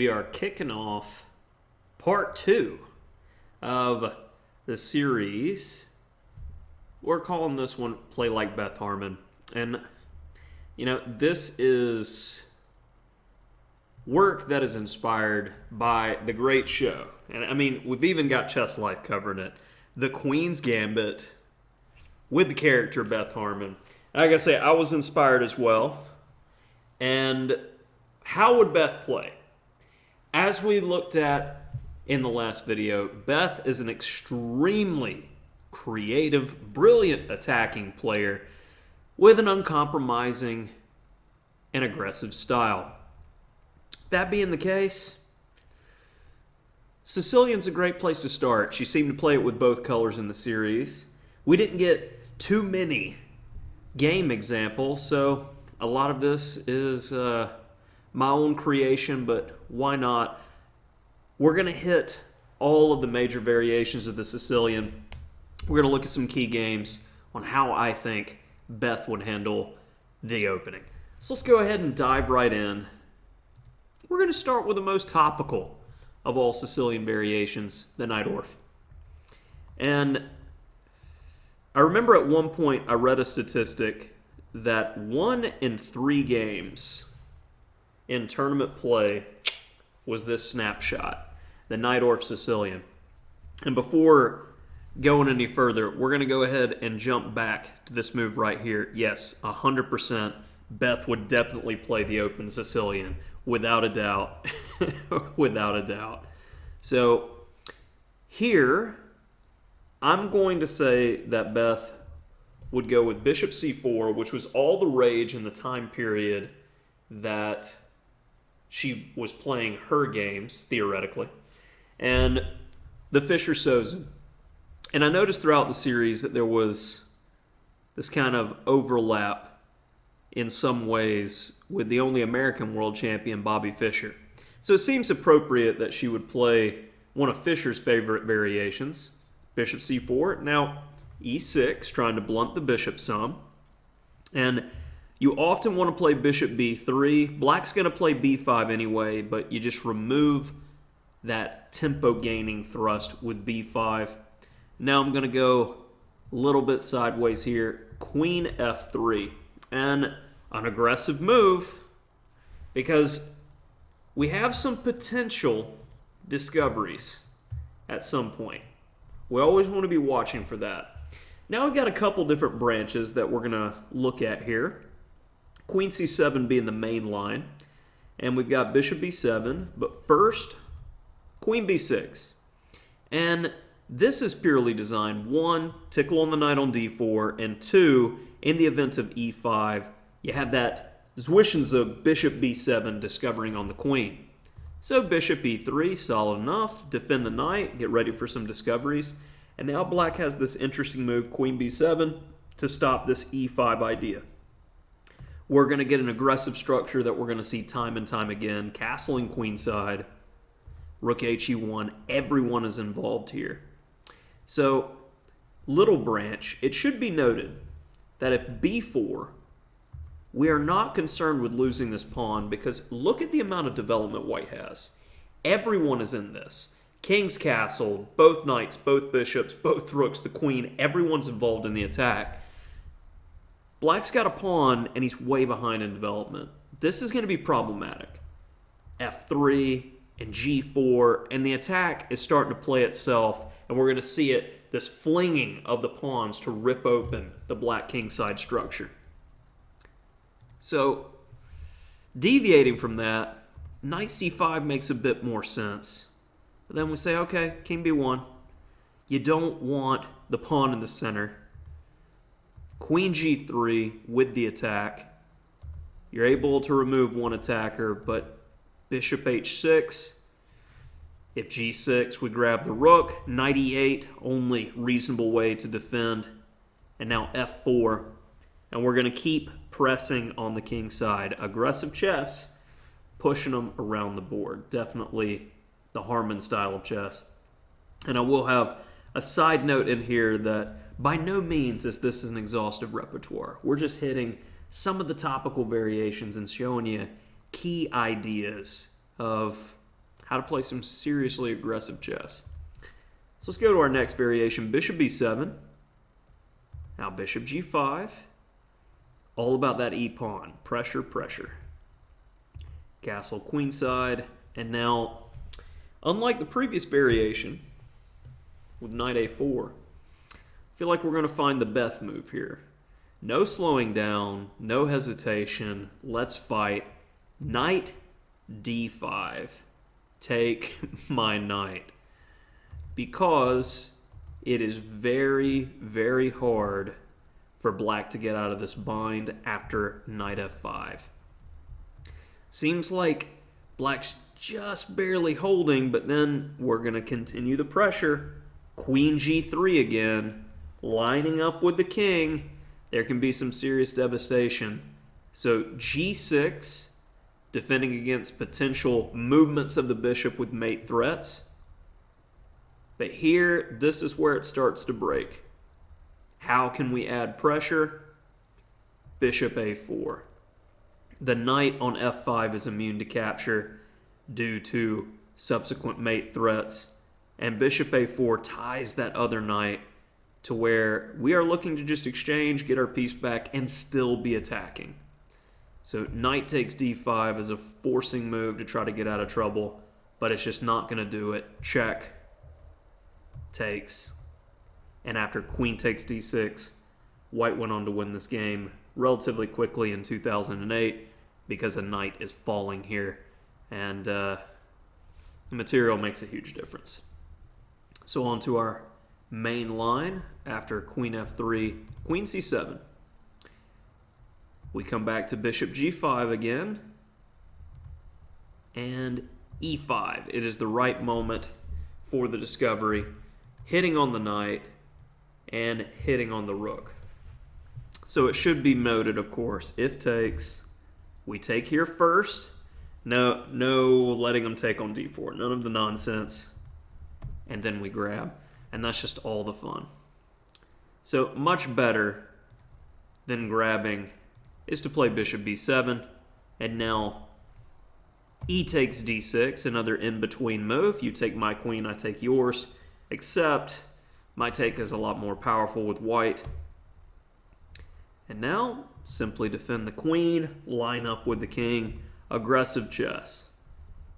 we are kicking off part 2 of the series. We're calling this one Play Like Beth Harmon. And, you know, this is work that is inspired by the great show. And, I mean, we've even got Chess Life covering it. The Queen's Gambit with the character Beth Harmon. Like I say, I was inspired as well. And how would Beth play? As we looked at in the last video, Beth is an extremely creative, brilliant attacking player with an uncompromising and aggressive style. That being the case, Sicilian's a great place to start. She seemed to play it with both colors in the series. We didn't get too many game examples, so a lot of this is my own creation, but why not? We're going to hit all of the major variations of the Sicilian. We're going to look at some key games on how I think Beth would handle the opening. So let's go ahead and dive right in. We're going to start with the most topical of all Sicilian variations, the Najdorf. And I remember at one point I read a statistic that 1 in 3 games in tournament play was this snapshot, the Najdorf Sicilian. And before going any further, we're going to go ahead and jump back to this move right here. Yes, 100%, Beth would definitely play the open Sicilian, without a doubt. Without a doubt. So here, I'm going to say that Beth would go with Bishop c4, which was all the rage in the time period that she was playing her games, theoretically, and the Fischer-Sozin. And I noticed throughout the series that there was this kind of overlap in some ways with the only American world champion, Bobby Fischer. So it seems appropriate that she would play one of Fischer's favorite variations, Bishop c4. Now, e6, trying to blunt the bishop some. And you often want to play bishop b3. Black's going to play b5 anyway, but you just remove that tempo-gaining thrust with b5. Now I'm going to go a little bit sideways here. Queen f3. And an aggressive move because we have some potential discoveries at some point. We always want to be watching for that. Now we've got a couple different branches that we're going to look at here. Queen c7 being the main line. And we've got bishop b7. But first, queen b6. And this is purely designed, 1, tickle on the knight on d4, and 2, in the event of e5, you have that zwishes of bishop b7 discovering on the queen. So bishop e3, solid enough, defend the knight, get ready for some discoveries. And now black has this interesting move, queen b7, to stop this e5 idea. We're going to get an aggressive structure that we're going to see time and time again, castling queenside, rook he1, everyone is involved here. So, little branch, it should be noted that if b4, we are not concerned with losing this pawn because look at the amount of development white has. Everyone is in this. King's castled, both knights, both bishops, both rooks, the queen, everyone's involved in the attack. Black's got a pawn and he's way behind in development. This is going to be problematic. f3 and g4, and the attack is starting to play itself, and we're going to see it, this flinging of the pawns to rip open the black kingside structure. So, deviating from that, knight c5 makes a bit more sense. But then we say, okay, king b1. You don't want the pawn in the center. Queen g3 with the attack. You're able to remove one attacker, but bishop h6. If g6, we grab the rook. Knight e8, only reasonable way to defend. And now f4. And we're going to keep pressing on the king side. Aggressive chess, pushing them around the board. Definitely the Harmon style of chess. And I will have a side note in here that by no means is this an exhaustive repertoire. We're just hitting some of the topical variations and showing you key ideas of how to play some seriously aggressive chess. So let's go to our next variation, bishop b7. Now bishop g5. All about that e-pawn. Pressure, pressure. Castle queenside. And now, unlike the previous variation with knight a4, I feel like we're going to find the Beth move here. No slowing down, no hesitation. Let's fight. Knight d5. Take my knight. Because it is very, very hard for black to get out of this bind after knight f5. Seems like black's just barely holding, but then we're going to continue the pressure. Queen g3 again, lining up with the king. There can be some serious devastation. So g6, defending against potential movements of the bishop with mate threats. But here, this is where it starts to break. How can we add pressure? Bishop a4. The knight on f5 is immune to capture due to subsequent mate threats. And bishop a4 ties that other knight to where we are looking to just exchange, get our piece back, and still be attacking. So knight takes d5 as a forcing move to try to get out of trouble, but it's just not going to do it. Check. Takes. And after queen takes d6, white went on to win this game relatively quickly in 2008 because a knight is falling here, and the material makes a huge difference. So on to our main line after queen f3, queen c7. We come back to bishop g5 again, and e5. It is the right moment for the discovery, hitting on the knight and hitting on the rook. So it should be noted, of course, if takes, we take here first. No letting them take on d4. None of the nonsense. And then we grab. And that's just all the fun. So much better than grabbing is to play bishop b7. And now e takes d6, another in-between move. You take my queen, I take yours. Except my take is a lot more powerful with white. And now, simply defend the queen, line up with the king. Aggressive chess.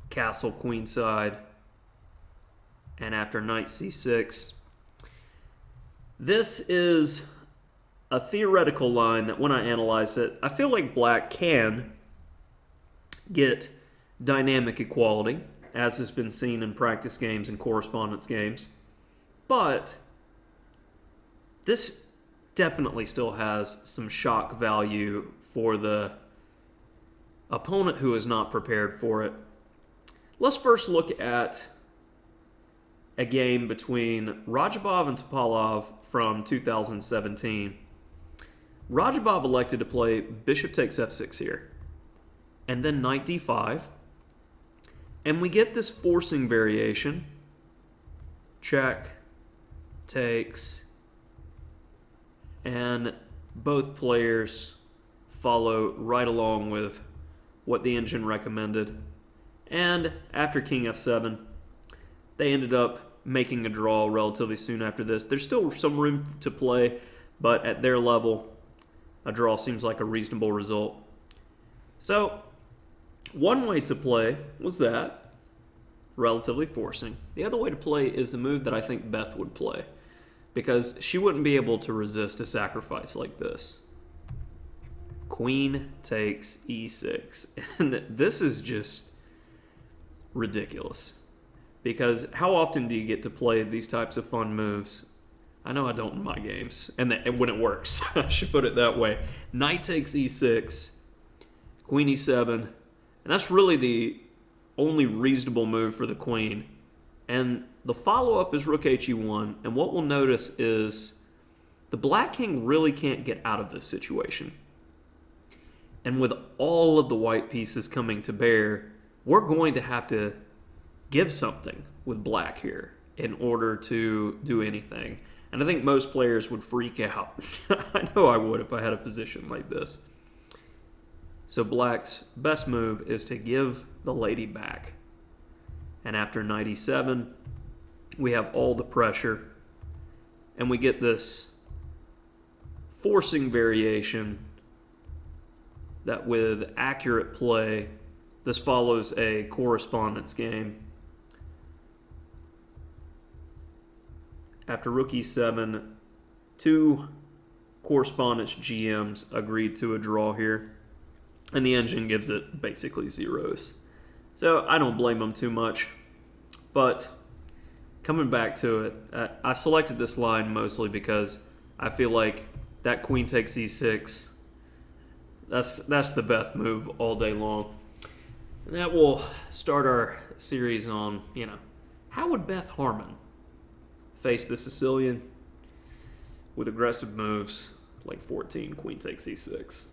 Castle queenside. And after knight c6. This is a theoretical line that when I analyze it, I feel like black can get dynamic equality, as has been seen in practice games and correspondence games. But this definitely still has some shock value for the opponent who is not prepared for it. Let's first look at a game between Radjabov and Topalov from 2017. Radjabov elected to play bishop takes f6 here, and then knight d5. And we get this forcing variation. Check, takes, and both players follow right along with what the engine recommended. And after king f7, they ended up making a draw relatively soon after this. There's still some room to play, but at their level, a draw seems like a reasonable result. So, one way to play was that, relatively forcing. The other way to play is the move that I think Beth would play, because she wouldn't be able to resist a sacrifice like this. Queen takes e6. And this is just ridiculous. Because how often do you get to play these types of fun moves? I know I don't in my games. And when it works, I should put it that way. Knight takes e6, queen e7. And that's really the only reasonable move for the queen. And the follow-up is rook he1. And what we'll notice is the black king really can't get out of this situation. And with all of the white pieces coming to bear, we're going to have to give something with black here in order to do anything. And I think most players would freak out. I know I would if I had a position like this. So black's best move is to give the lady back. And after knight e7, we have all the pressure, and we get this forcing variation that with accurate play, this follows a correspondence game. After rook e7, two correspondence GMs agreed to a draw here, and the engine gives it basically zeros. So I don't blame them too much, but coming back to it, I selected this line mostly because I feel like that queen takes e6, that's the Beth move all day long. And that will start our series on, how would Beth Harmon face the Sicilian with aggressive moves like 14, queen takes e6.